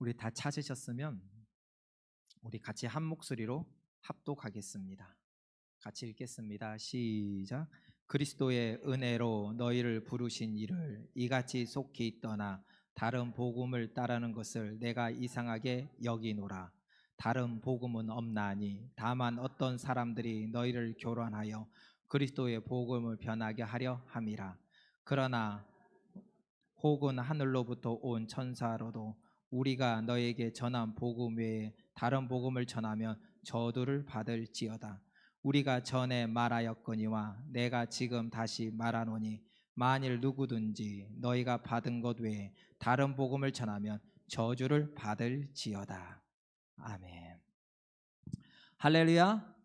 우리 다 찾으셨으면 우리 같이 한 목소리로 합독하겠습니다. 같이 읽겠습니다. 시작. 그리스도의 은혜로 너희를 부르신 이를 이같이 속히 떠나 다른 복음을 따르는 것을 내가 이상하게 여기노라. 다른 복음은 없나니 다만 어떤 사람들이 너희를 교란하여 그리스도의 복음을 변하게 하려 함이라. 그러나 혹은 하늘로부터 온 천사로도 우리가 너에게 전한 복음 외에 다른 복음을 전하면 저주를 받을지어다. 우리가 전에 말하였거니와 내가 지금 다시 말하노니 만일 누구든지 너희가 받은 것 외에 다른 복음을 전하면 저주를 받을지어다. 아멘. 할렐루야.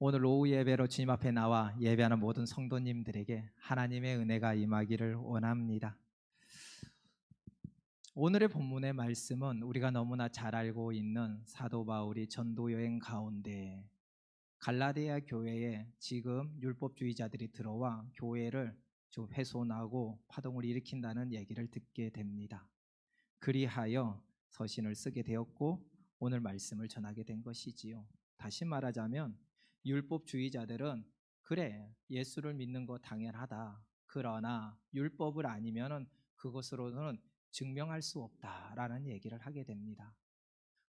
오늘 오후 예배로 주님 앞에 나와 예배하는 모든 성도님들에게 하나님의 은혜가 임하기를 원합니다. 오늘의 본문의 말씀은 우리가 너무나 잘 알고 있는 사도 바울이 전도 여행 가운데 갈라디아 교회에 지금 율법주의자들이 들어와 교회를 좀 훼손하고 파동을 일으킨다는 얘기를 듣게 됩니다. 그리하여 서신을 쓰게 되었고 오늘 말씀을 전하게 된 것이지요. 다시 말하자면 율법주의자들은 그래 예수를 믿는 거 당연하다. 그러나 율법을 아니면은 그것으로는 증명할 수 없다라는 얘기를 하게 됩니다.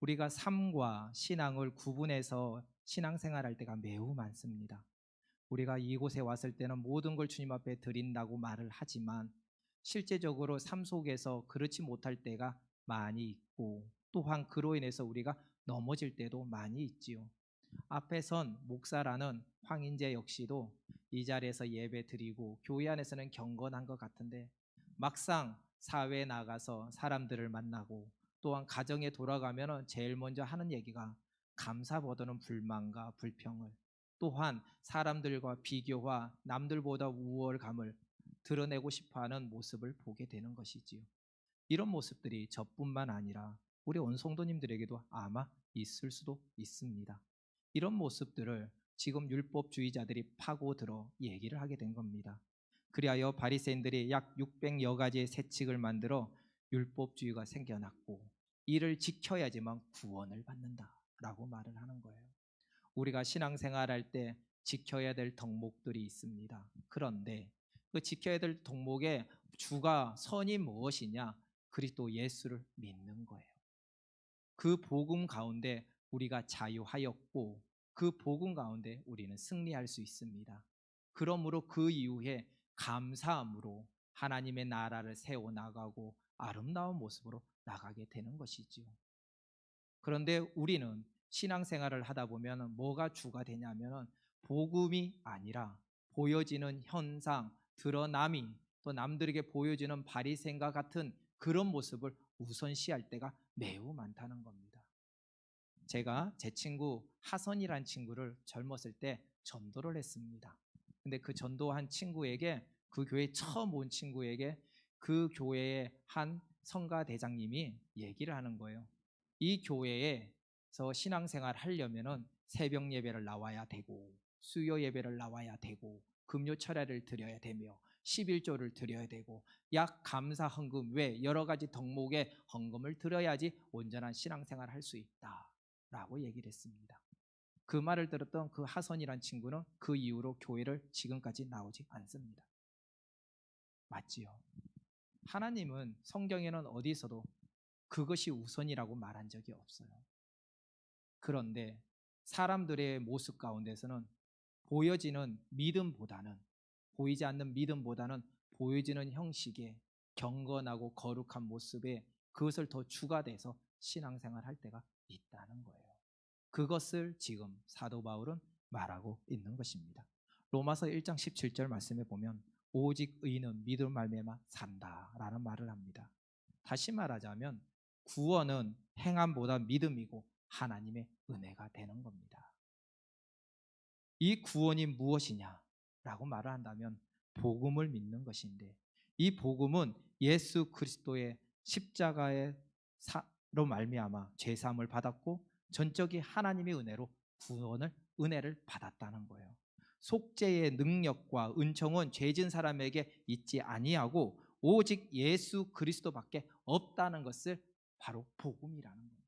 우리가 삶과 신앙을 구분해서 신앙생활할 때가 매우 많습니다. 우리가 이곳에 왔을 때는 모든 걸 주님 앞에 드린다고 말을 하지만 실제적으로 삶 속에서 그렇지 못할 때가 많이 있고 또한 그로 인해서 우리가 넘어질 때도 많이 있지요. 앞에 선 목사라는 황인재 역시도 이 자리에서 예배 드리고 교회 안에서는 경건한 것 같은데 막상 사회에 나가서 사람들을 만나고 또한 가정에 돌아가면 제일 먼저 하는 얘기가 감사보다는 불만과 불평을 또한 사람들과 비교와 남들보다 우월감을 드러내고 싶어하는 모습을 보게 되는 것이지요. 이런 모습들이 저뿐만 아니라 우리 온 성도님들에게도 아마 있을 수도 있습니다. 이런 모습들을 지금 율법주의자들이 파고들어 얘기를 하게 된 겁니다. 그리하여 바리새인들이 약 600여 가지의 세칙을 만들어 율법주의가 생겨났고 이를 지켜야지만 구원을 받는다라고 말을 하는 거예요. 우리가 신앙생활할 때 지켜야 될 덕목들이 있습니다. 그런데 그 지켜야 될 덕목의 주가 선이 무엇이냐? 그리스도 예수를 믿는 거예요. 그 복음 가운데 우리가 자유하였고 그 복음 가운데 우리는 승리할 수 있습니다. 그러므로 그 이후에 감사함으로 하나님의 나라를 세워나가고 아름다운 모습으로 나가게 되는 것이지요. 그런데 우리는 신앙생활을 하다 보면 뭐가 주가 되냐면 복음이 아니라 보여지는 현상, 드러남이 또 남들에게 보여지는 바리새인과 같은 그런 모습을 우선시할 때가 매우 많다는 겁니다. 제가 제 친구 하선이란 친구를 젊었을 때 전도를 했습니다. 근데 그 전도한 친구에게 그 교회 처음 온 친구에게 그 교회의 한 성가 대장님이 얘기를 하는 거예요. 이 교회에서 신앙생활 하려면은 새벽 예배를 나와야 되고 수요 예배를 나와야 되고 금요 철야를 드려야 되며 11조를 드려야 되고 약 감사 헌금 외 여러 가지 덕목의 헌금을 드려야지 온전한 신앙생활을 할 수 있다라고 얘기를 했습니다. 그 말을 들었던 그 하선이란 친구는 그 이후로 교회를 지금까지 나오지 않습니다. 맞지요? 하나님은 성경에는 어디서도 그것이 우선이라고 말한 적이 없어요. 그런데 사람들의 모습 가운데서는 보여지는 믿음보다는 보이지 않는 믿음보다는 보여지는 형식의 경건하고 거룩한 모습에 그것을 더 추가돼서 신앙생활 할 때가 있다는 거예요. 그것을 지금 사도 바울은 말하고 있는 것입니다. 로마서 1장 17절 말씀에 보면 오직 의인은 믿음 말미암아 산다라는 말을 합니다. 다시 말하자면 구원은 행함보다 믿음이고 하나님의 은혜가 되는 겁니다. 이 구원이 무엇이냐라고 말을 한다면 복음을 믿는 것인데 이 복음은 예수 그리스도의 십자가의 사로 말미암아 죄 사함을 받았고 전적인 하나님의 은혜로 은혜를 받았다는 거예요. 속죄의 능력과 은총은 죄진 사람에게 있지 아니하고 오직 예수 그리스도밖에 없다는 것을 바로 복음이라는 겁니다.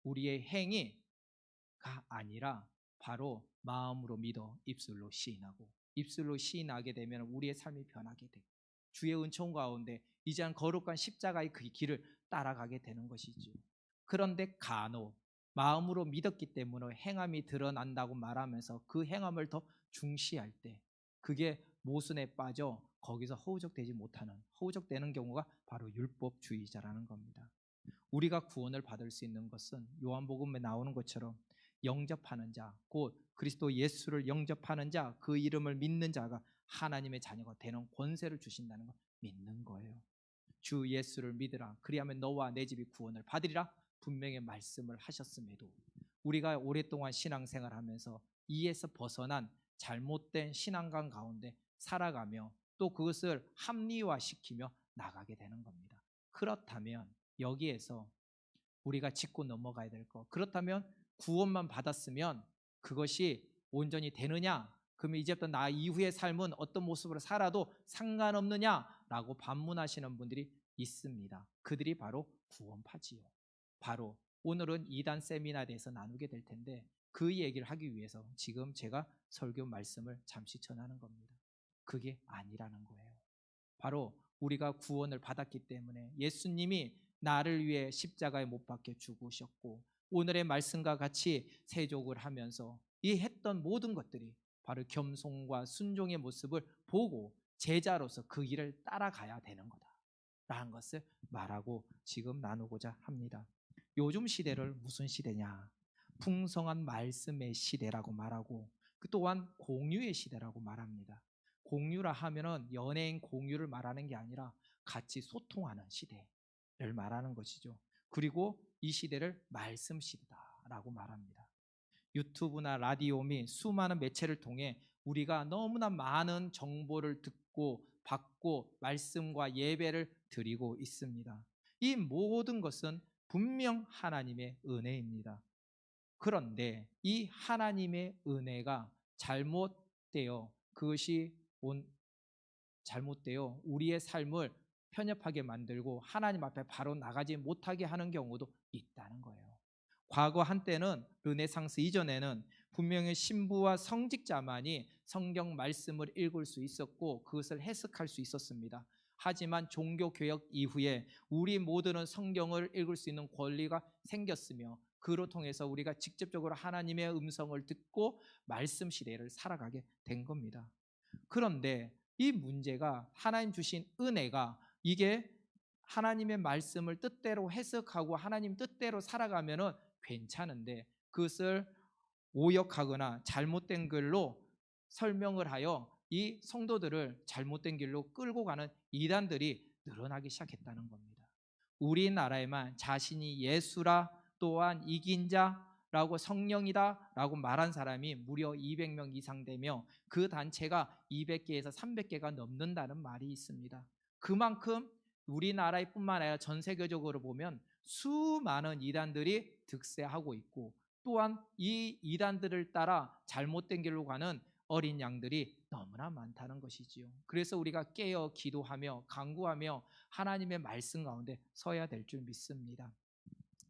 우리의 행위가 아니라 바로 마음으로 믿어 입술로 시인하고, 입술로 시인하게 되면 우리의 삶이 변하게 되고, 주의 은총 가운데 이제는 거룩한 십자가의 그 길을 따라가게 되는 것이지요. 그런데 간혹 마음으로 믿었기 때문에 행함이 드러난다고 말하면서 그 행함을 더 중시할 때 그게 모순에 빠져 거기서 허우적되지 못하는, 허우적되는 경우가 바로 율법주의자라는 겁니다. 우리가 구원을 받을 수 있는 것은 요한복음에 나오는 것처럼 영접하는 자, 곧 그리스도 예수를 영접하는 자, 그 이름을 믿는 자가 하나님의 자녀가 되는 권세를 주신다는 걸 믿는 거예요. 주 예수를 믿으라, 그리하면 너와 내 집이 구원을 받으리라 분명히 말씀을 하셨음에도 우리가 오랫동안 신앙생활하면서 이에서 벗어난 잘못된 신앙관 가운데 살아가며 또 그것을 합리화시키며 나가게 되는 겁니다. 그렇다면 여기에서 우리가 짚고 넘어가야 될 것, 그렇다면 구원만 받았으면 그것이 온전히 되느냐, 그러면 이제부터 나 이후의 삶은 어떤 모습으로 살아도 상관없느냐라고 반문하시는 분들이 있습니다. 그들이 바로 구원파지요. 바로 오늘은 이단 세미나에 대해서 나누게 될 텐데 그 얘기를 하기 위해서 지금 제가 설교 말씀을 잠시 전하는 겁니다. 그게 아니라는 거예요. 바로 우리가 구원을 받았기 때문에 예수님이 나를 위해 십자가에 못 박혀 죽으셨고, 오늘의 말씀과 같이 세족을 하면서 이 했던 모든 것들이 바로 겸손과 순종의 모습을 보고 제자로서 그 길을 따라가야 되는 거다라는 것을 말하고 지금 나누고자 합니다. 요즘 시대를 무슨 시대냐? 풍성한 말씀의 시대라고 말하고 그 또한 공유의 시대라고 말합니다. 공유라 하면은 연예인 공유를 말하는 게 아니라 같이 소통하는 시대를 말하는 것이죠. 그리고 이 시대를 말씀 시대다라고 말합니다. 유튜브나 라디오 및 수많은 매체를 통해 우리가 너무나 많은 정보를 듣고 받고 말씀과 예배를 드리고 있습니다. 이 모든 것은 분명 하나님의 은혜입니다. 그런데 이 하나님의 은혜가 잘못되어 그것이 잘못되어 우리의 삶을 편협하게 만들고 하나님 앞에 바로 나가지 못하게 하는 경우도 있다는 거예요. 과거 한때는 르네상스 이전에는 분명히 신부와 성직자만이 성경 말씀을 읽을 수 있었고 그것을 해석할 수 있었습니다. 하지만 종교개혁 이후에 우리 모두는 성경을 읽을 수 있는 권리가 생겼으며 그로 통해서 우리가 직접적으로 하나님의 음성을 듣고 말씀 시대를 살아가게 된 겁니다. 그런데 이 문제가 하나님 주신 은혜가 이게 하나님의 말씀을 뜻대로 해석하고 하나님 뜻대로 살아가면은 괜찮은데 그것을 오역하거나 잘못된 글로 설명을 하여 이 성도들을 잘못된 길로 끌고 가는 이단들이 늘어나기 시작했다는 겁니다. 우리나라에만 자신이 예수라 또한 이긴 자라고 성령이다라고 말한 사람이 무려 200명 이상 되며 그 단체가 200개에서 300개가 넘는다는 말이 있습니다. 그만큼 우리나라에 뿐만 아니라 전 세계적으로 보면 수많은 이단들이 득세하고 있고 또한 이 이단들을 따라 잘못된 길로 가는 어린 양들이 너무나 많다는 것이지요. 그래서 우리가 깨어 기도하며 간구하며 하나님의 말씀 가운데 서야 될 줄 믿습니다.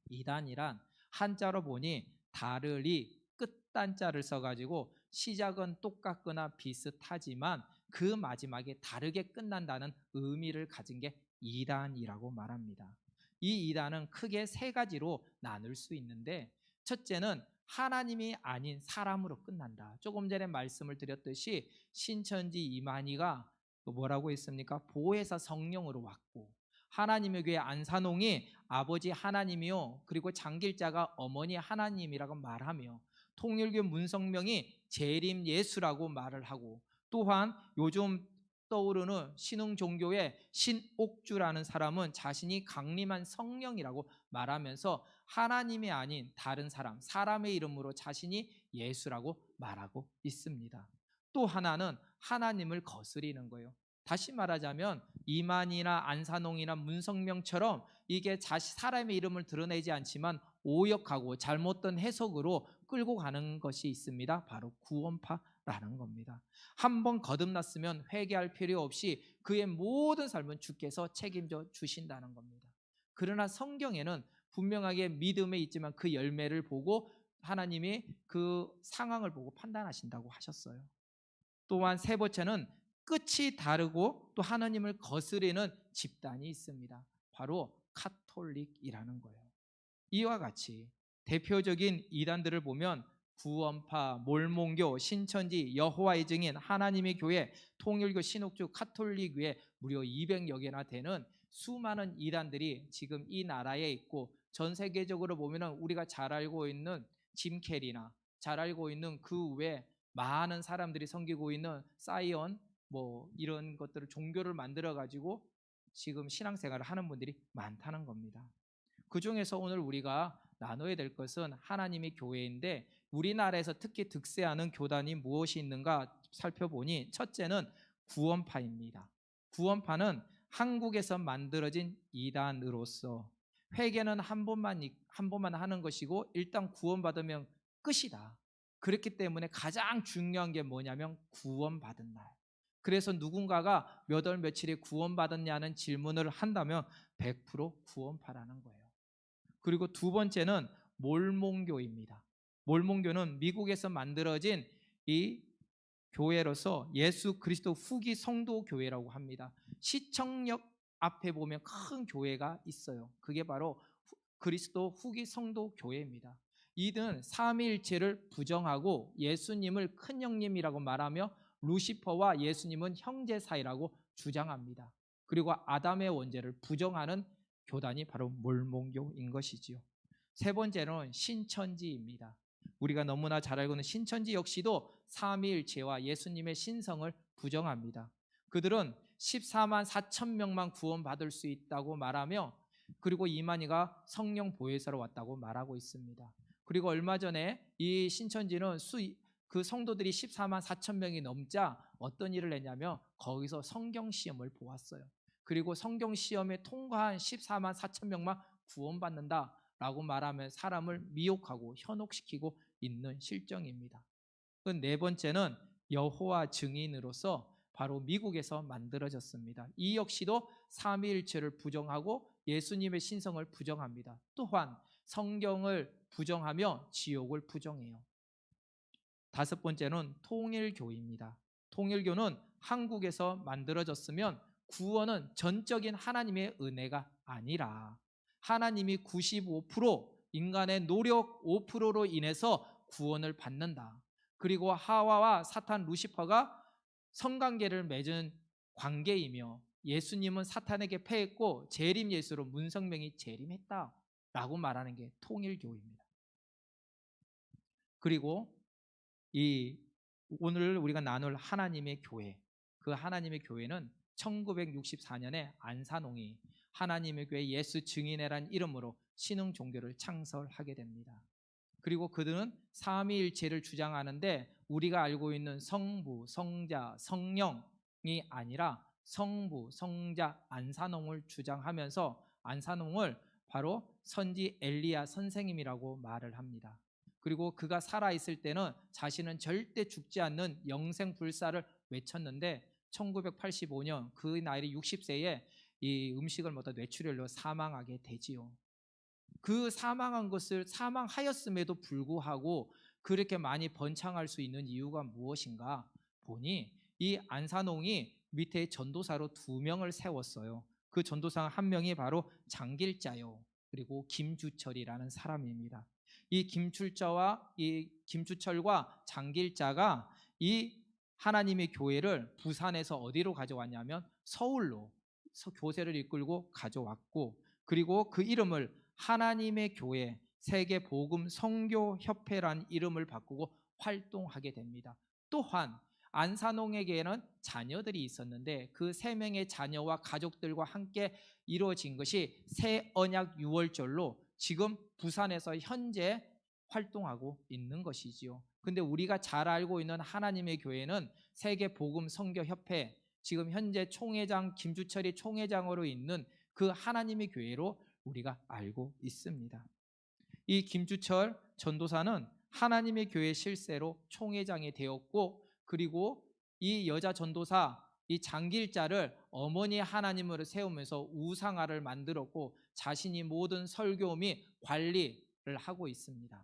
이단이란 한자로 보니 다르리 끝단자를 써가지고 시작은 똑같거나 비슷하지만 그 마지막에 다르게 끝난다는 의미를 가진 게 이단이라고 말합니다. 이 이단은 크게 세 가지로 나눌 수 있는데 첫째는 하나님이 아닌 사람으로 끝난다. 조금 전에 말씀을 드렸듯이 신천지 이만희가 뭐라고 했습니까? 보혜사 성령으로 왔고 하나님의 교회 안산홍이 아버지 하나님이요 그리고 장길자가 어머니 하나님이라고 말하며 통일교 문성명이 재림 예수라고 말을 하고 또한 요즘 떠오르는 신흥종교의 신옥주라는 사람은 자신이 강림한 성령이라고 말하면서 하나님이 아닌 다른 사람, 사람의 이름으로 자신이 예수라고 말하고 있습니다. 또 하나는 하나님을 거스리는 거예요. 다시 말하자면 이만희나 안산홍이나 문성명처럼 이게 사람의 이름을 드러내지 않지만 오역하고 잘못된 해석으로 끌고 가는 것이 있습니다. 바로 구원파 라는 겁니다. 한번 거듭났으면 회개할 필요 없이 그의 모든 삶은 주께서 책임져 주신다는 겁니다. 그러나 성경에는 분명하게 믿음에 있지만 그 열매를 보고 하나님이 그 상황을 보고 판단하신다고 하셨어요. 또한 세 번째는 끝이 다르고 또 하나님을 거스르는 집단이 있습니다. 바로 카톨릭이라는 거예요. 이와 같이 대표적인 이단들을 보면 구원파, 몰몬교, 신천지, 여호와의 증인, 하나님의 교회, 통일교, 신옥주, 카톨릭 외에 무려 200여 개나 되는 수많은 이단들이 지금 이 나라에 있고, 전 세계적으로 보면 우리가 잘 알고 있는 짐 캐리나 잘 알고 있는 그 외에 많은 사람들이 섬기고 있는 사이언 이런 것들을 종교를 만들어 가지고 지금 신앙생활을 하는 분들이 많다는 겁니다. 그 중에서 오늘 우리가 나눠야 될 것은 하나님의 교회인데, 우리나라에서 특히 득세하는 교단이 무엇이 있는가 살펴보니, 첫째는 구원파입니다. 구원파는 한국에서 만들어진 이단으로서 회개는 한 번만 하는 것이고 일단 구원받으면 끝이다. 그렇기 때문에 가장 중요한 게 뭐냐면 구원받은 날. 그래서 누군가가 몇 월 며칠에 구원받았냐는 질문을 한다면 100% 구원파라는 거예요. 그리고 두 번째는 몰몬교입니다. 몰몬교는 미국에서 만들어진 이 교회로서 예수 그리스도 후기 성도 교회라고 합니다. 시청역 앞에 보면 큰 교회가 있어요. 그게 바로 그리스도 후기 성도 교회입니다. 이들은 삼위일체를 부정하고 예수님을 큰 형님이라고 말하며 루시퍼와 예수님은 형제 사이라고 주장합니다. 그리고 아담의 원죄를 부정하는 교단이 바로 몰몬교인 것이지요. 세 번째는 신천지입니다. 우리가 너무나 잘 알고 있는 신천지 역시도 삼위일체와 예수님의 신성을 부정합니다. 그들은 14만 4천 명만 구원받을 수 있다고 말하며, 그리고 이만희가 성령 보혜사로 왔다고 말하고 있습니다. 그리고 얼마 전에 이 신천지는 그 성도들이 14만 4천 명이 넘자 어떤 일을 했냐면 거기서 성경 시험을 보았어요. 그리고 성경 시험에 통과한 14만 4천 명만 구원받는다라고 말하면 사람을 미혹하고 현혹시키고 있는 실정입니다. 그 네 번째는 여호와 증인으로서 바로 미국에서 만들어졌습니다. 이 역시도 삼위일체를 부정하고 예수님의 신성을 부정합니다. 또한 성경을 부정하며 지옥을 부정해요. 다섯 번째는 통일교입니다. 통일교는 한국에서 만들어졌으면 구원은 전적인 하나님의 은혜가 아니라 하나님이 95%, 인간의 노력 5%로 인해서 구원을 받는다. 그리고 하와와 사탄 루시퍼가 성관계를 맺은 관계이며 예수님은 사탄에게 패했고 재림 예수로 문성명이 재림했다라고 말하는 게 통일교입니다. 그리고 오늘 우리가 나눌 하나님의 교회, 그 하나님의 교회는 1964년에 안산홍이 하나님의 교회 예수 증인회란 이름으로 신흥 종교를 창설하게 됩니다. 그리고 그들은 삼위일체를 주장하는데 우리가 알고 있는 성부, 성자, 성령이 아니라 성부, 성자, 안산홍을 주장하면서 안산홍을 바로 선지 엘리야 선생님이라고 말을 합니다. 그리고 그가 살아있을 때는 자신은 절대 죽지 않는 영생불사를 외쳤는데 1985년 그 나이 60세에 이 음식을 먹다 뇌출혈로 사망하게 되지요. 그 사망한 것을 사망하였음에도 불구하고 그렇게 많이 번창할 수 있는 이유가 무엇인가 보니, 이 안산홍이 밑에 전도사로 2명을 세웠어요. 그 전도사 한 명이 바로 장길자요, 그리고 김주철이라는 사람입니다. 이 김주철과 장길자가 이 하나님의 교회를 부산에서 어디로 가져왔냐면 서울로 교세를 이끌고 가져왔고, 그리고 그 이름을 하나님의 교회 세계복음 선교협회란 이름을 바꾸고 활동하게 됩니다. 또한 안산홍에게는 자녀들이 있었는데 그 3명의 자녀와 가족들과 함께 이루어진 것이 새 언약 유월절로 지금 부산에서 현재 활동하고 있는 것이지요. 근데 우리가 잘 알고 있는 하나님의 교회는 세계복음 선교협회, 지금 현재 총회장 김주철이 총회장으로 있는 그 하나님의 교회로 우리가 알고 있습니다. 이 김주철 전도사는 하나님의 교회 실세로 총회장이 되었고, 그리고 이 여자 전도사 이 장길자를 어머니 하나님으로 세우면서 우상화를 만들었고 자신이 모든 설교 및 관리를 하고 있습니다.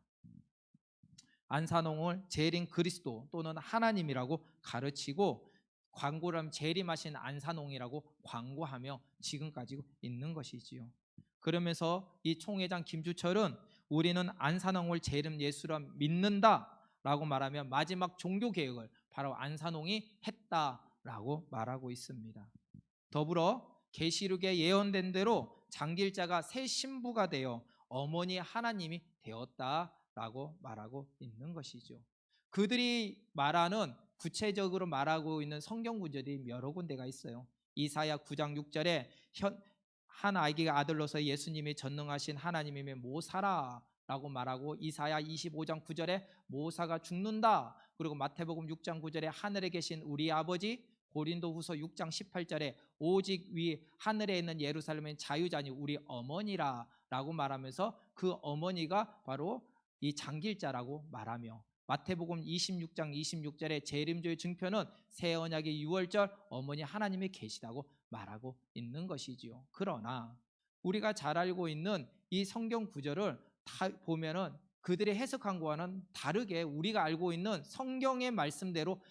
안산홍을 재림 그리스도 또는 하나님이라고 가르치고 광고를 하면 재림하신 안산홍이라고 광고하며 지금까지 있는 것이지요. 그러면서 이 총회장 김주철은 우리는 안산홍을 재림 예수라 믿는다라고 말하며 마지막 종교 개혁을 바로 안산홍이 했다라고 말하고 있습니다. 더불어 계시록에 예언된 대로 장길자가 새 신부가 되어 어머니 하나님이 되었다라고 말하고 있는 것이죠. 그들이 말하는 구체적으로 말하고 있는 성경 구절이 여러 군데가 있어요. 이사야 9장 6절에 한 아기가 아들로서 예수님이 전능하신 하나님이며 모사라라고 말하고 이사야 25장 9절에 모사가 죽는다. 그리고 마태복음 6장 9절에 하늘에 계신 우리 아버지, 고린도후서 6장 18절에 오직 위 하늘에 있는 예루살렘의 자유자니 우리 어머니라라고 말하면서 그 어머니가 바로 이 장길자라고 말하며 마태복음 26장 26절에 재림주의 증표는 새 언약의 유월절 어머니 하나님이 계시다고 말하고 있는 것이지요. 그러나 우리가 잘 알고 있는 이 성경 구절을 다 보면은 그들의 해석한 거와는 다르게 우리가 알고 있는 성경의 말씀대로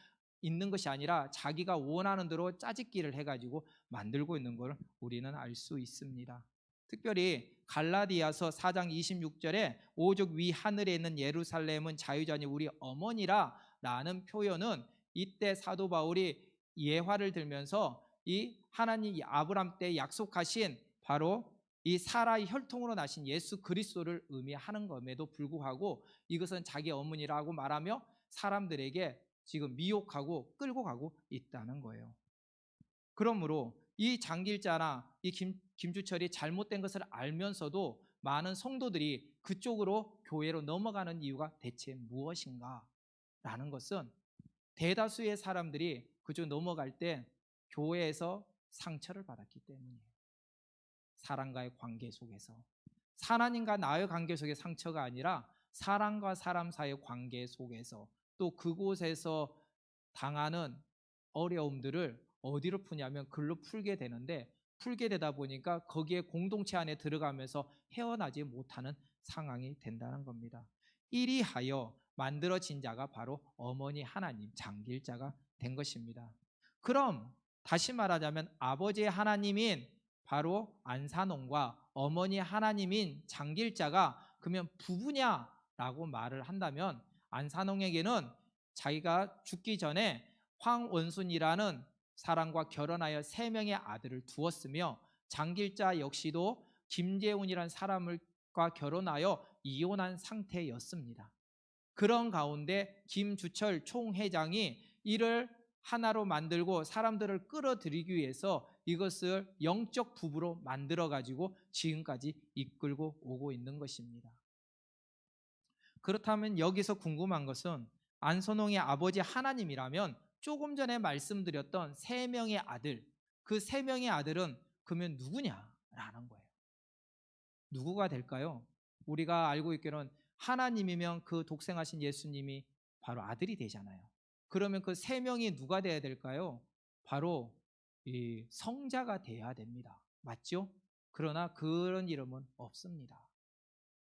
있는 것이 아니라 자기가 원하는 대로 짜집기를 해가지고 만들고 있는 걸 우리는 알 수 있습니다. 특별히 갈라디아서 4장 26절에 오직 위 하늘에 있는 예루살렘은 자유자니 우리 어머니라 라는 표현은 이때 사도 바울이 예화를 들면서 이 하나님 아브람 때 약속하신 바로 이 사라의 혈통으로 나신 예수 그리스도를 의미하는 것에도 불구하고 이것은 자기 어머니라고 말하며 사람들에게 지금 미혹하고 끌고 가고 있다는 거예요. 그러므로 이 장길자나 이 김주철이 잘못된 것을 알면서도 많은 성도들이 그쪽으로 교회로 넘어가는 이유가 대체 무엇인가? 라는 것은 대다수의 사람들이 그쪽 넘어갈 때 교회에서 상처를 받았기 때문이에요. 사람과의 관계 속에서. 하나님과 나의 관계 속의 상처가 아니라 사람과 사람 사이의 관계 속에서 또 그곳에서 당하는 어려움들을 어디로 푸냐면 글로 풀게 되는데 풀게 되다 보니까 거기에 공동체 안에 들어가면서 헤어나지 못하는 상황이 된다는 겁니다. 이리하여 만들어진 자가 바로 어머니 하나님 장길자가 된 것입니다. 그럼 다시 말하자면 아버지의 하나님인 바로 안산홍과 어머니 하나님인 장길자가 그러면 부부냐라고 말을 한다면 안산홍에게는 자기가 죽기 전에 황원순이라는 사람과 결혼하여 3명의 아들을 두었으며 장길자 역시도 김재훈이라는 사람과 결혼하여 이혼한 상태였습니다. 그런 가운데 김주철 총회장이 이를 하나로 만들고 사람들을 끌어들이기 위해서 이것을 영적 부부로 만들어 가지고 지금까지 이끌고 오고 있는 것입니다. 그렇다면 여기서 궁금한 것은 안선홍의 아버지 하나님이라면 조금 전에 말씀드렸던 3명의 아들, 그 3명의 아들은 그러면 누구냐라는 거예요. 누구가 될까요? 우리가 알고 있기로는 하나님이면 그 독생하신 예수님이 바로 아들이 되잖아요. 그러면 그 3명이 누가 돼야 될까요? 바로 이 성자가 돼야 됩니다. 맞죠? 그러나 그런 이름은 없습니다.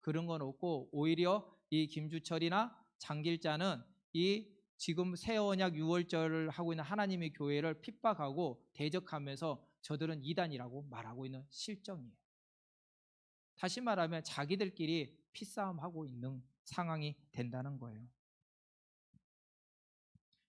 그런 건 없고 오히려 이 김주철이나 장길자는 이 지금 새 언약 6월절을 하고 있는 하나님의 교회를 핍박하고 대적하면서 저들은 이단이라고 말하고 있는 실정이에요. 다시 말하면 자기들끼리 피싸움하고 있는 상황이 된다는 거예요.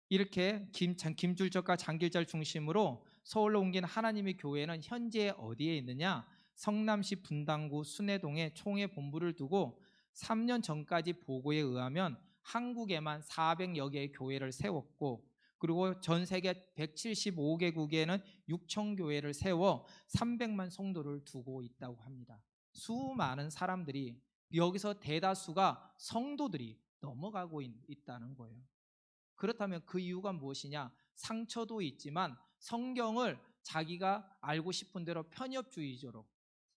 이렇게 김줄적과 장길자를 중심으로 서울로 옮긴 하나님의 교회는 현재 어디에 있느냐? 성남시 분당구 순회동에 총회 본부를 두고 3년 전까지 보고에 의하면 한국에만 400여 개의 교회를 세웠고 그리고 전 세계 175개국에는 6천 교회를 세워 300만 성도를 두고 있다고 합니다. 수많은 사람들이 여기서 대다수가 성도들이 넘어가고 있다는 거예요. 그렇다면 그 이유가 무엇이냐? 상처도 있지만 성경을 자기가 알고 싶은 대로 편협주의적으로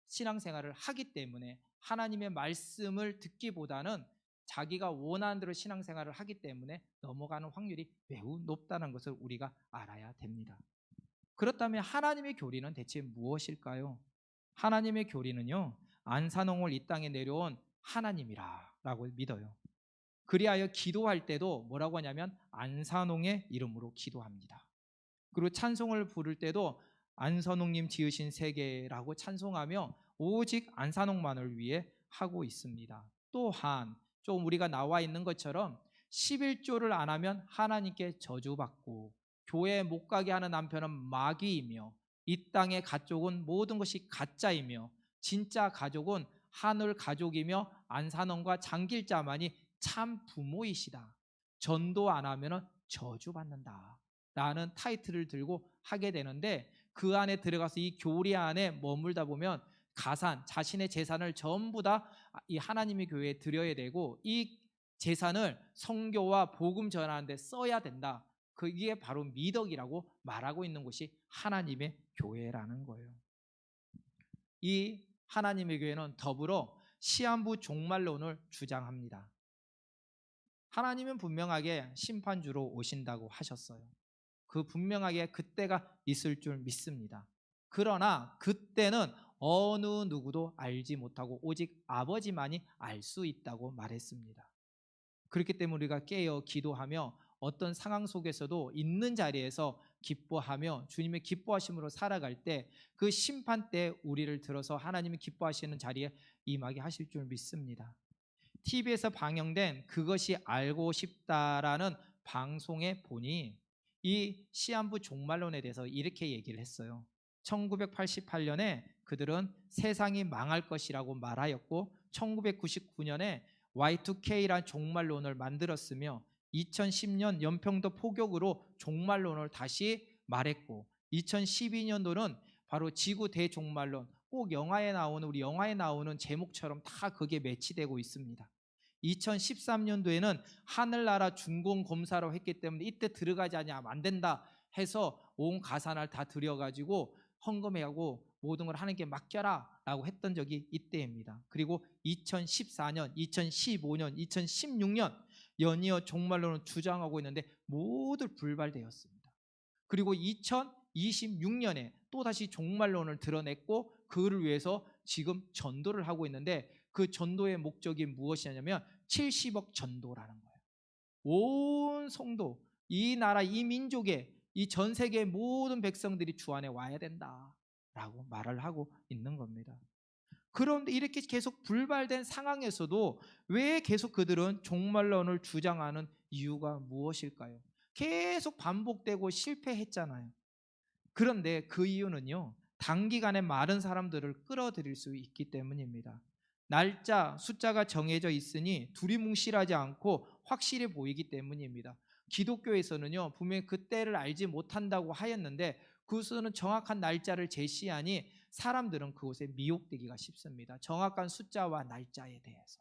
신앙생활을 하기 때문에 하나님의 말씀을 듣기보다는 자기가 원하는 대로 신앙생활을 하기 때문에 넘어가는 확률이 매우 높다는 것을 우리가 알아야 됩니다. 그렇다면 하나님의 교리는 대체 무엇일까요? 하나님의 교리는요, 안산홍을 이 땅에 내려온 하나님이라고 믿어요. 그리하여 기도할 때도 뭐라고 하냐면 안산홍의 이름으로 기도합니다. 그리고 찬송을 부를 때도 안산홍님 지으신 세계라고 찬송하며 오직 안산홍만을 위해 하고 있습니다. 또한 좀 우리가 나와 있는 것처럼 11조를 안 하면 하나님께 저주받고 교회에 못 가게 하는 남편은 마귀이며 이 땅의 가족은 모든 것이 가짜이며 진짜 가족은 하늘 가족이며 안산홍과 장길자만이 참 부모이시다. 전도 안 하면 저주받는다 라는 타이틀을 들고 하게 되는데, 그 안에 들어가서 이 교리 안에 머물다 보면 가산, 자신의 재산을 전부 다 이 하나님의 교회에 드려야 되고 이 재산을 선교와 복음 전하는 데 써야 된다. 그게 바로 미덕이라고 말하고 있는 곳이 하나님의 교회라는 거예요. 이 하나님의 교회는 더불어 시한부 종말론을 주장합니다. 하나님은 분명하게 심판주로 오신다고 하셨어요. 그 분명하게 그때가 있을 줄 믿습니다. 그러나 그때는 어느 누구도 알지 못하고 오직 아버지만이 알 수 있다고 말했습니다. 그렇기 때문에 우리가 깨어 기도하며 어떤 상황 속에서도 있는 자리에서 기뻐하며 주님의 기뻐하심으로 살아갈 때 그 심판 때 우리를 들어서 하나님이 기뻐하시는 자리에 임하게 하실 줄 믿습니다. TV에서 방영된 그것이 알고 싶다라는 방송의 본이 이 시한부 종말론에 대해서 이렇게 얘기를 했어요. 1988년에 그들은 세상이 망할 것이라고 말하였고 1999년에 Y2K란 종말론을 만들었으며 2010년 연평도 포격으로 종말론을 다시 말했고 2012년도는 바로 지구 대종말론, 꼭 영화에 나오는 우리 영화에 나오는 제목처럼 다 그게 매치되고 있습니다. 2013년도에는 하늘나라 준공 검사로 했기 때문에 이때 들어가지 않으면 안 된다 해서 온 가산을 다 들여가지고 헌금해하고 모든 걸 하나님께 맡겨라 라고 했던 적이 이때입니다. 그리고 2014년, 2015년, 2016년 연이어 종말론을 주장하고 있는데 모두 불발되었습니다. 그리고 2026년에 또다시 종말론을 드러냈고 그를 위해서 지금 전도를 하고 있는데 그 전도의 목적이 무엇이냐면 70억 전도라는 거예요. 온 성도, 이 나라, 이 민족의 이 전 세계의 모든 백성들이 주 안에 와야 된다라고 말을 하고 있는 겁니다. 그런데 이렇게 계속 불발된 상황에서도 왜 계속 그들은 종말론을 주장하는 이유가 무엇일까요? 계속 반복되고 실패했잖아요. 그런데 그 이유는요, 단기간에 많은 사람들을 끌어들일 수 있기 때문입니다. 날짜, 숫자가 정해져 있으니 두리뭉실하지 않고 확실히 보이기 때문입니다. 기독교에서는요, 분명히 그때를 알지 못한다고 하였는데 그것은 정확한 날짜를 제시하니 사람들은 그곳에 미혹되기가 쉽습니다. 정확한 숫자와 날짜에 대해서.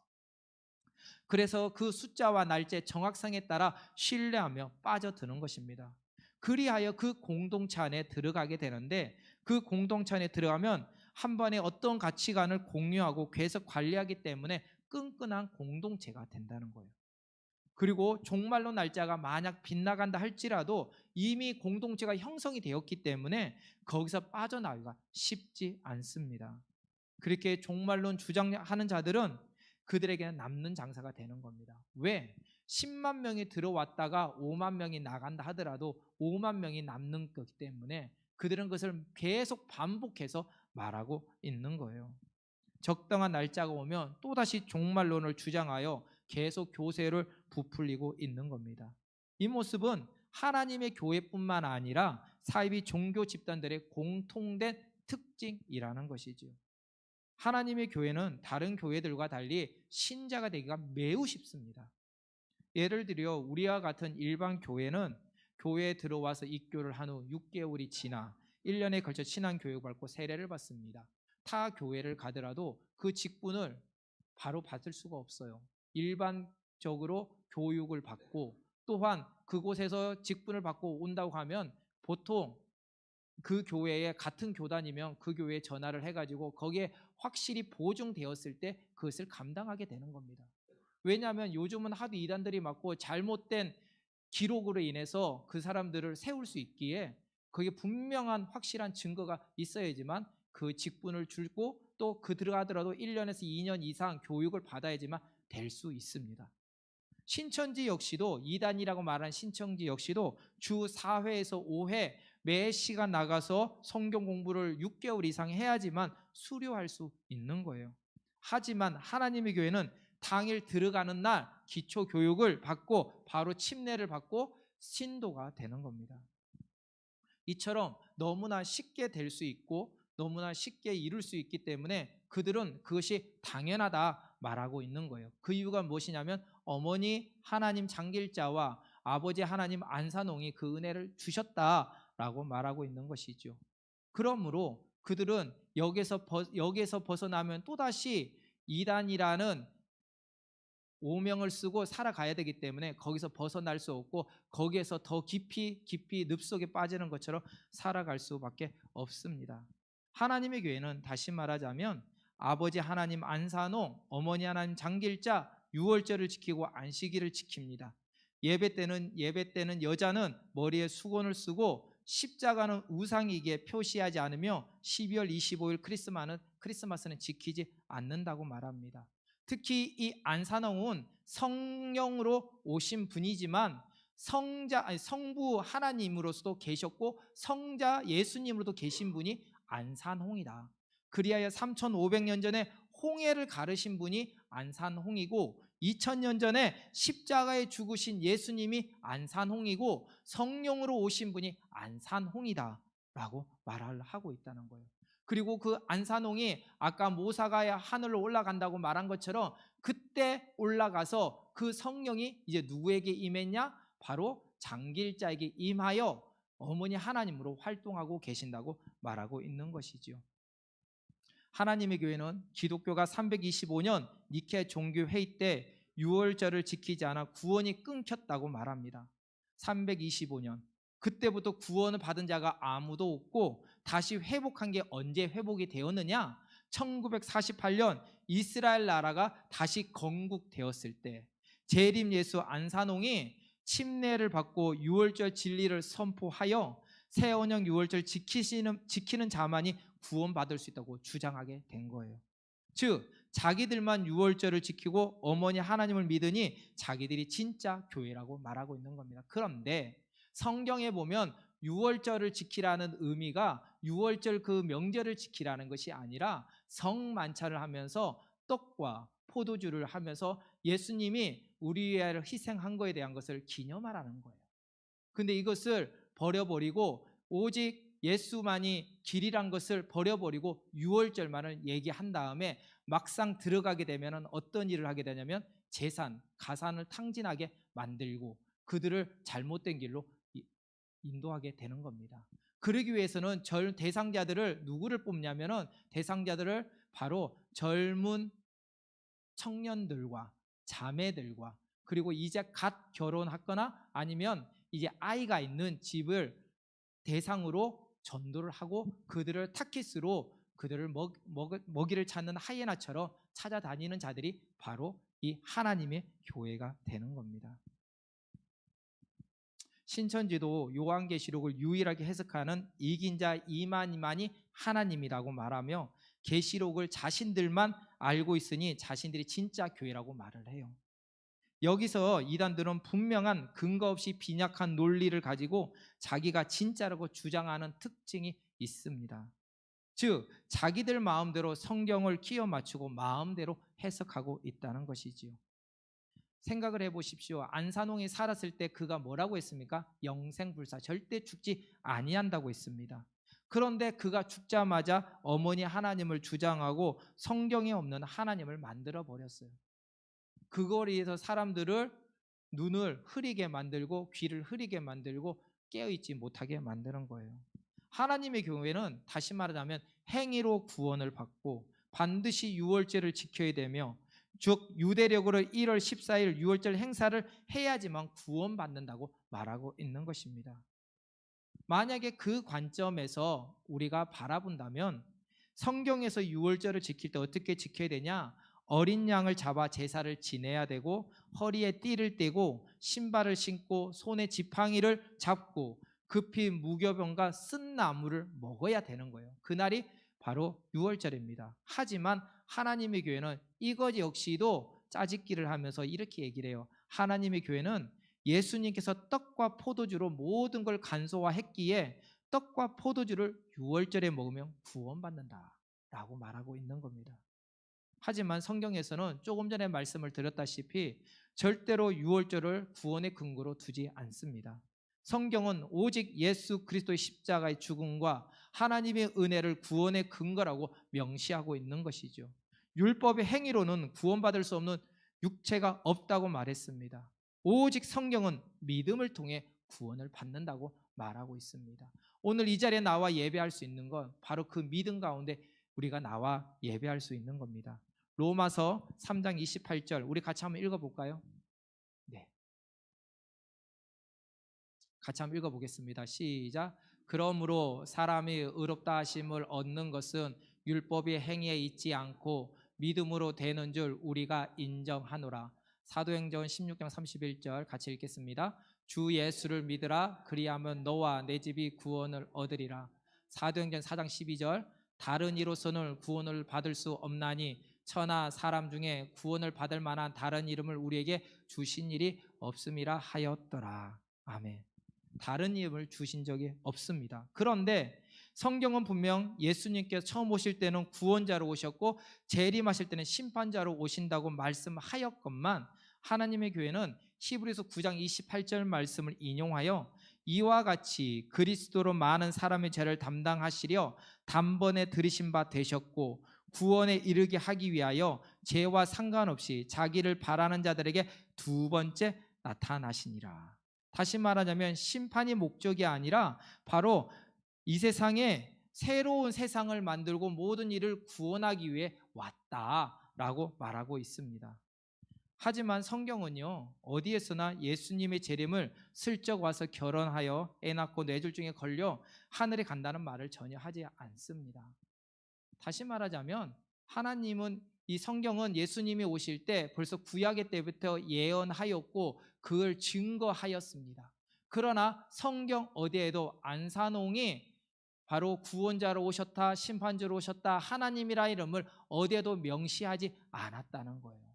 그래서 그 숫자와 날짜의 정확성에 따라 신뢰하며 빠져드는 것입니다. 그리하여 그 공동체 안에 들어가게 되는데 그 공동체 안에 들어가면 한 번에 어떤 가치관을 공유하고 계속 관리하기 때문에 끈끈한 공동체가 된다는 거예요. 그리고 종말론 날짜가 만약 빗나간다 할지라도 이미 공동체가 형성이 되었기 때문에 거기서 빠져나가기가 쉽지 않습니다. 그렇게 종말론 주장하는 자들은 그들에게는 남는 장사가 되는 겁니다. 왜? 10만 명이 들어왔다가 5만 명이 나간다 하더라도 5만 명이 남는 거기 때문에 그들은 그것을 계속 반복해서 말하고 있는 거예요. 적당한 날짜가 오면 또다시 종말론을 주장하여 계속 교세를 부풀리고 있는 겁니다. 이 모습은 하나님의 교회뿐만 아니라 사이비 종교 집단들의 공통된 특징이라는 것이지요. 하나님의 교회는 다른 교회들과 달리 신자가 되기가 매우 쉽습니다. 예를 들어 우리와 같은 일반 교회는 교회에 들어와서 입교를 한 후 6개월이 지나 1년에 걸쳐 신앙교육을 받고 세례를 받습니다. 타 교회를 가더라도 그 직분을 바로 받을 수가 없어요. 일반적으로 교육을 받고 또한 그곳에서 직분을 받고 온다고 하면 보통 그 교회에 같은 교단이면 그 교회에 전화를 해가지고 거기에 확실히 보증되었을 때 그것을 감당하게 되는 겁니다. 왜냐하면 요즘은 하도 이단들이 많고 잘못된 기록으로 인해서 그 사람들을 세울 수 있기에 그게 분명한 확실한 증거가 있어야지만 그 직분을 주고 또 그 들어가더라도 1년에서 2년 이상 교육을 받아야지만 될 수 있습니다. 신천지 역시도 이단이라고 말하는 신천지 역시도 주 4회에서 5회 매 시간 나가서 성경 공부를 6개월 이상 해야지만 수료할 수 있는 거예요. 하지만 하나님의 교회는 당일 들어가는 날 기초 교육을 받고 바로 침례를 받고 신도가 되는 겁니다. 이처럼 너무나 쉽게 될 수 있고 너무나 쉽게 이룰 수 있기 때문에 그들은 그것이 당연하다 말하고 있는 거예요. 그 이유가 무엇이냐면 어머니 하나님 장길자와 아버지 하나님 안산홍이 그 은혜를 주셨다라고 말하고 있는 것이죠. 그러므로 그들은 여기서 벗어나면 또다시 이단이라는 오명을 쓰고 살아가야 되기 때문에 거기서 벗어날 수 없고 거기에서 더 깊이 늪속에 빠지는 것처럼 살아갈 수밖에 없습니다. 하나님의 교회는 다시 말하자면 아버지 하나님 안산홍, 어머니 하나님 장길자, 유월절을 지키고 안식일을 지킵니다. 예배 때는 여자는 머리에 수건을 쓰고 십자가는 우상이기에 표시하지 않으며 12월 25일 크리스마스는 지키지 않는다고 말합니다. 특히 이 안산홍은 성령으로 오신 분이지만 성부 하나님으로서도 계셨고 성자 예수님으로도 계신 분이 안산홍이다. 그리하여 3500년 전에 홍해를 가르신 분이 안산홍이고 2000년 전에 십자가에 죽으신 예수님이 안산홍이고 성령으로 오신 분이 안산홍이다 라고 말을 하고 있다는 거예요. 그리고 그 안산홍이 아까 모사가 하늘로 올라간다고 말한 것처럼 그때 올라가서 그 성령이 이제 누구에게 임했냐? 바로 장길자에게 임하여 어머니 하나님으로 활동하고 계신다고 말하고 있는 것이지요. 하나님의 교회는 기독교가 325년 니케 종교회의 때 유월절을 지키지 않아 구원이 끊겼다고 말합니다. 325년 그때부터 구원을 받은 자가 아무도 없고 다시 회복한 게 언제 회복이 되었느냐? 1948년 이스라엘 나라가 다시 건국되었을 때 재림 예수 안산홍이 침례를 받고 유월절 진리를 선포하여 새언약 유월절 지키는 자만이 구원받을 수 있다고 주장하게 된 거예요. 즉 자기들만 유월절을 지키고 어머니 하나님을 믿으니 자기들이 진짜 교회라고 말하고 있는 겁니다. 그런데 성경에 보면 유월절을 지키라는 의미가 유월절 그 명절을 지키라는 것이 아니라 성만찬을 하면서 떡과 포도주를 하면서 예수님이 우리 위하여 희생한 것에 대한 것을 기념하라는 거예요. 근데 이것을 버려버리고 오직 예수만이 길이란 것을 버려버리고 유월절만을 얘기한 다음에 막상 들어가게 되면 어떤 일을 하게 되냐면 가산을 탕진하게 만들고 그들을 잘못된 길로 인도하게 되는 겁니다. 그러기 위해서는 대상자들을 누구를 뽑냐면은 대상자들을 바로 젊은 청년들과 자매들과 그리고 이제 갓 결혼했거나 아니면 이제 아이가 있는 집을 대상으로 전도를 하고 그들을 타깃으로 그들을 먹이를 찾는 하이에나처럼 찾아다니는 자들이 바로 이 하나님의 교회가 되는 겁니다. 신천지도 요한계시록을 유일하게 해석하는 이긴 자 이만희만이 하나님이라고 말하며 계시록을 자신들만 알고 있으니 자신들이 진짜 교회라고 말을 해요. 여기서 이단들은 분명한 근거 없이 빈약한 논리를 가지고 자기가 진짜라고 주장하는 특징이 있습니다. 즉 자기들 마음대로 성경을 끼워 맞추고 마음대로 해석하고 있다는 것이지요. 생각을 해보십시오. 안산홍이 살았을 때 그가 뭐라고 했습니까? 영생불사, 절대 죽지 아니한다고 했습니다. 그런데 그가 죽자마자 어머니 하나님을 주장하고 성경에 없는 하나님을 만들어 버렸어요. 그거에 의해서 사람들을 눈을 흐리게 만들고 귀를 흐리게 만들고 깨어있지 못하게 만드는 거예요. 하나님의 교회는 다시 말하자면 행위로 구원을 받고 반드시 유월절을 지켜야 되며 즉 유대력으로 1월 14일 유월절 행사를 해야지만 구원받는다고 말하고 있는 것입니다. 만약에 그 관점에서 우리가 바라본다면 성경에서 유월절을 지킬 때 어떻게 지켜야 되냐? 어린 양을 잡아 제사를 지내야 되고 허리에 띠를 떼고 신발을 신고 손에 지팡이를 잡고 급히 무교병과 쓴 나무를 먹어야 되는 거예요. 그날이 바로 유월절입니다. 하지만 하나님의 교회는 이것 역시도 짜집기를 하면서 이렇게 얘기를 해요. 하나님의 교회는 예수님께서 떡과 포도주로 모든 걸 간소화했기에 떡과 포도주를 유월절에 먹으면 구원받는다라고 말하고 있는 겁니다. 하지만 성경에서는 조금 전에 말씀을 드렸다시피 절대로 유월절을 구원의 근거로 두지 않습니다. 성경은 오직 예수 그리스도의 십자가의 죽음과 하나님의 은혜를 구원의 근거라고 명시하고 있는 것이죠. 율법의 행위로는 구원받을 수 없는 육체가 없다고 말했습니다. 오직 성경은 믿음을 통해 구원을 받는다고 말하고 있습니다. 오늘 이 자리에 나와 예배할 수 있는 건 바로 그 믿음 가운데 우리가 나와 예배할 수 있는 겁니다. 로마서 3장 28절 우리 같이 한번 읽어볼까요? 네, 같이 한번 읽어보겠습니다. 시작. 그러므로 사람이 의롭다 하심을 얻는 것은 율법의 행위에 있지 않고 믿음으로 되는 줄 우리가 인정하노라. 사도행전 16장 31절 같이 읽겠습니다. 주 예수를 믿으라. 그리하면 너와 내 집이 구원을 얻으리라. 사도행전 4장 12절 다른 이로서는 구원을 받을 수 없나니 천하 사람 중에 구원을 받을 만한 다른 이름을 우리에게 주신 일이 없음이라 하였더라. 아멘. 다른 이름을 주신 적이 없습니다. 그런데 성경은 분명 예수님께서 처음 오실 때는 구원자로 오셨고 재림하실 때는 심판자로 오신다고 말씀하였건만 하나님의 교회는 히브리서 9장 28절 말씀을 인용하여 이와 같이 그리스도로 많은 사람의 죄를 담당하시려 단번에 들으신 바 되셨고 구원에 이르게 하기 위하여 죄와 상관없이 자기를 바라는 자들에게 두 번째 나타나시니라. 다시 말하자면 심판이 목적이 아니라 바로 이 세상에 새로운 세상을 만들고 모든 일을 구원하기 위해 왔다라고 말하고 있습니다. 하지만 성경은요, 어디에서나 예수님의 재림을 슬쩍 와서 결혼하여 애 낳고 뇌졸중에 걸려 하늘에 간다는 말을 전혀 하지 않습니다. 다시 말하자면 하나님은 이 성경은 예수님이 오실 때 벌써 구약의 때부터 예언하였고 그걸 증거하였습니다. 그러나 성경 어디에도 안산홍이 바로 구원자로 오셨다, 심판자로 오셨다, 하나님이라 이름을 어디에도 명시하지 않았다는 거예요.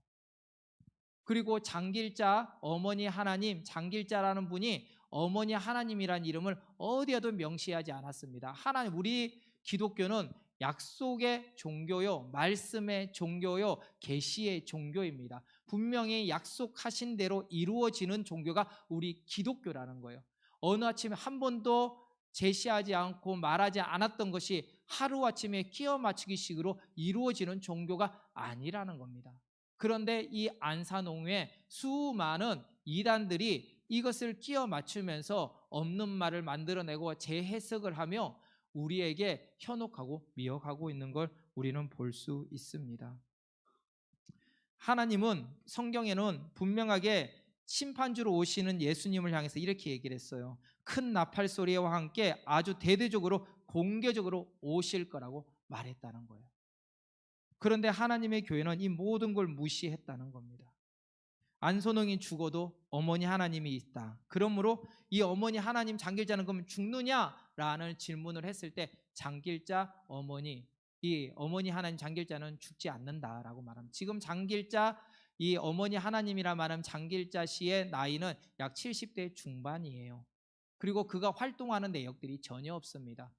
그리고 장길자, 어머니 하나님, 장길자라는 분이 어머니 하나님이라는 이름을 어디에도 명시하지 않았습니다. 하나님, 우리 기독교는 약속의 종교요, 말씀의 종교요, 계시의 종교입니다. 분명히 약속하신 대로 이루어지는 종교가 우리 기독교라는 거예요. 어느 아침에 한 번도 제시하지 않고 말하지 않았던 것이 하루아침에 끼워 맞추기식으로 이루어지는 종교가 아니라는 겁니다. 그런데 이 안산홍회 수많은 이단들이 이것을 끼워 맞추면서 없는 말을 만들어내고 재해석을 하며 우리에게 현혹하고 미혹하고 있는 걸 우리는 볼 수 있습니다. 하나님은 성경에는 분명하게 심판주로 오시는 예수님을 향해서 이렇게 얘기를 했어요. 큰 나팔 소리와 함께 아주 대대적으로 공개적으로 오실 거라고 말했다는 거예요. 그런데 하나님의 교회는 이 모든 걸 무시했다는 겁니다. 안선홍이 죽어도 어머니 하나님이 있다. 그러므로 이 어머니 하나님 장길자는 그러면 죽느냐라는 질문을 했을 때 장길자 어머니, 이 어머니 하나님 장길자는 죽지 않는다라고 말합니다. 지금 장길자 이 어머니 하나님이라 말하는 장길자 씨의 나이는 약 70대 중반이에요. 그리고 그가 활동하는 내역들이 전혀 없습니다.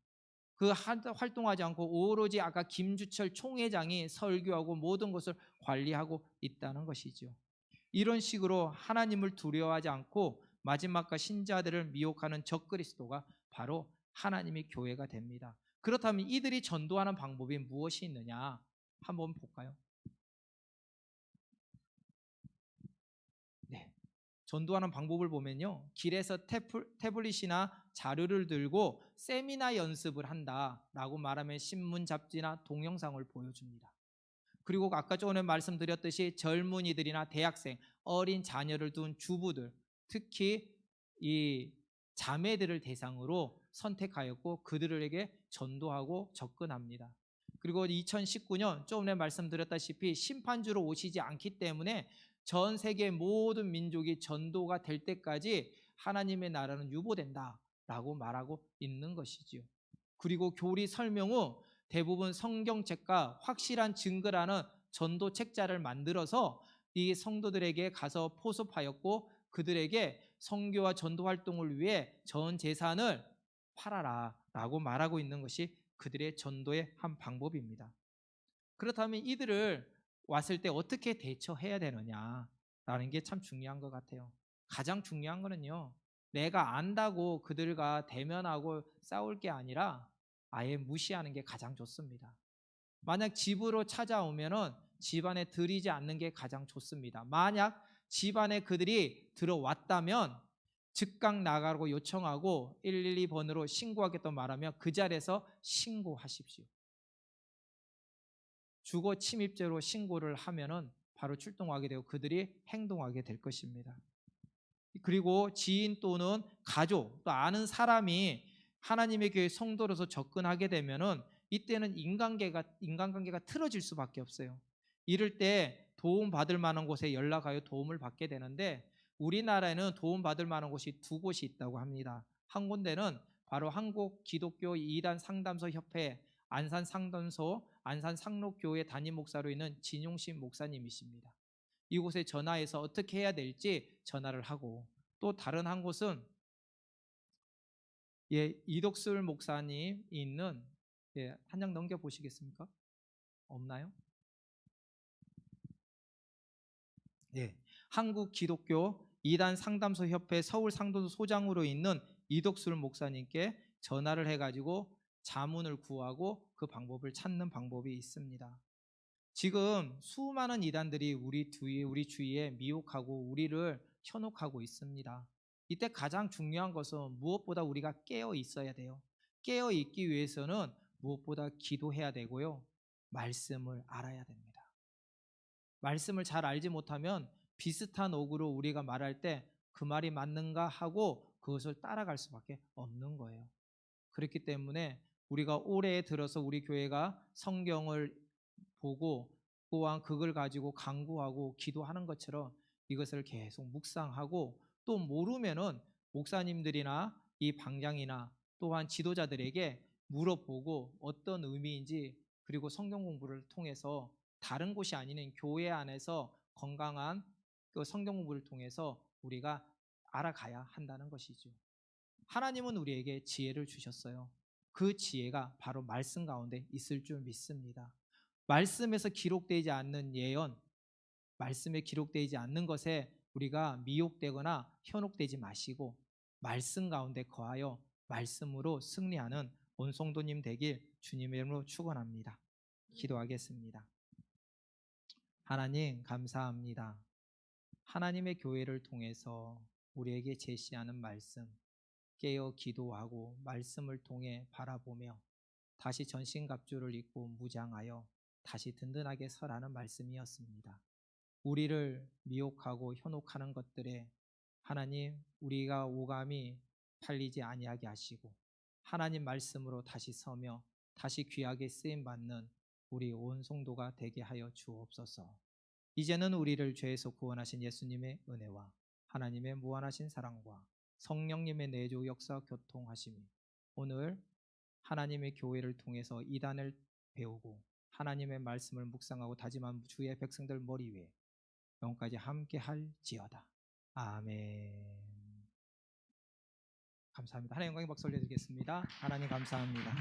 그 활동하지 않고 오로지 아까 김주철 총회장이 설교하고 모든 것을 관리하고 있다는 것이죠. 이런 식으로 하나님을 두려워하지 않고 마지막과 신자들을 미혹하는 적그리스도가 바로 하나님의 교회가 됩니다. 그렇다면 이들이 전도하는 방법이 무엇이 있느냐 한번 볼까요? 네, 전도하는 방법을 보면요, 길에서 태블릿이나 자료를 들고 세미나 연습을 한다라고 말하면 신문, 잡지나 동영상을 보여줍니다. 그리고 아까 전에 말씀드렸듯이 젊은이들이나 대학생, 어린 자녀를 둔 주부들, 특히 이 자매들을 대상으로 선택하였고 그들에게 전도하고 접근합니다. 그리고 2019년 조금 전에 말씀드렸다시피 심판주로 오시지 않기 때문에 전 세계 모든 민족이 전도가 될 때까지 하나님의 나라는 유보된다라고 말하고 있는 것이지요. 그리고 교리 설명 후 대부분 성경책과 확실한 증거라는 전도 책자를 만들어서 이 성도들에게 가서 포섭하였고, 그들에게 선교와 전도 활동을 위해 전 재산을 팔아라라고 말하고 있는 것이 그들의 전도의 한 방법입니다. 그렇다면 이들을 왔을 때 어떻게 대처해야 되느냐라는 게 참 중요한 것 같아요. 가장 중요한 거는요, 내가 안다고 그들과 대면하고 싸울 게 아니라 아예 무시하는 게 가장 좋습니다. 만약 집으로 찾아오면은 집안에 들이지 않는 게 가장 좋습니다. 만약 집안에 그들이 들어왔다면 즉각 나가고 요청하고 112번으로 신고하겠다고 말하면 그 자리에서 신고하십시오. 주거 침입죄로 신고를 하면은 바로 출동하게 되고 그들이 행동하게 될 것입니다. 그리고 지인 또는 가족 또 아는 사람이 하나님의 교회 성도로서 접근하게 되면은 이때는 인간관계가 틀어질 수밖에 없어요. 이럴 때 도움 받을 만한 곳에 연락하여 도움을 받게 되는데, 우리나라에는 도움 받을 만한 곳이 두 곳이 있다고 합니다. 한 군데는 바로 한국 기독교 이단 상담소 협회 안산 상담소 안산 상록교회 담임 목사로 있는 진용신 목사님이십니다. 이곳에 전화해서 어떻게 해야 될지 전화를 하고, 또 다른 한 곳은 이덕술 목사님 있는, 한 장 넘겨 보시겠습니까? 없나요? 한국 기독교 이단 상담소 협회 서울 상도소 소장으로 있는 이덕술 목사님께 전화를 해가지고 자문을 구하고 그 방법을 찾는 방법이 있습니다. 지금 수많은 이단들이 우리 주위에 미혹하고 우리를 현혹하고 있습니다. 이때 가장 중요한 것은 무엇보다 우리가 깨어 있어야 돼요. 깨어 있기 위해서는 무엇보다 기도해야 되고요, 말씀을 알아야 됩니다. 말씀을 잘 알지 못하면 비슷한 어구로 우리가 말할 때 그 말이 맞는가 하고 그것을 따라갈 수밖에 없는 거예요. 그렇기 때문에 우리가 올해 들어서 우리 교회가 성경을 보고 또한 그걸 가지고 강구하고 기도하는 것처럼 이것을 계속 묵상하고, 또 모르면은 목사님들이나 이 방장이나 또한 지도자들에게 물어보고 어떤 의미인지, 그리고 성경 공부를 통해서 다른 곳이 아닌 교회 안에서 건강한 그 성경 공부를 통해서 우리가 알아가야 한다는 것이죠. 하나님은 우리에게 지혜를 주셨어요. 그 지혜가 바로 말씀 가운데 있을 줄 믿습니다. 말씀에서 기록되지 않는 예언, 말씀에 기록되지 않는 것에 우리가 미혹되거나 현혹되지 마시고 말씀 가운데 거하여 말씀으로 승리하는 온 성도님 되길 주님의 이름으로 축원합니다. 기도하겠습니다. 하나님 감사합니다. 하나님의 교회를 통해서 우리에게 제시하는 말씀, 깨어 기도하고 말씀을 통해 바라보며 다시 전신갑주를 입고 무장하여 다시 든든하게 서라는 말씀이었습니다. 우리를 미혹하고 현혹하는 것들에 하나님, 우리가 오감이 팔리지 아니하게 하시고 하나님 말씀으로 다시 서며 다시 귀하게 쓰임 받는 우리 온 성도가 되게 하여 주옵소서. 이제는 우리를 죄에서 구원하신 예수님의 은혜와 하나님의 무한하신 사랑과 성령님의 내주 역사 교통하심이 오늘 하나님의 교회를 통해서 이단을 배우고 하나님의 말씀을 묵상하고 다짐한 주의 백성들 머리 위에 영까지 함께 할지어다. 아멘. 감사합니다. 하나님 영광의 박수 올려드리겠습니다. 하나님 감사합니다.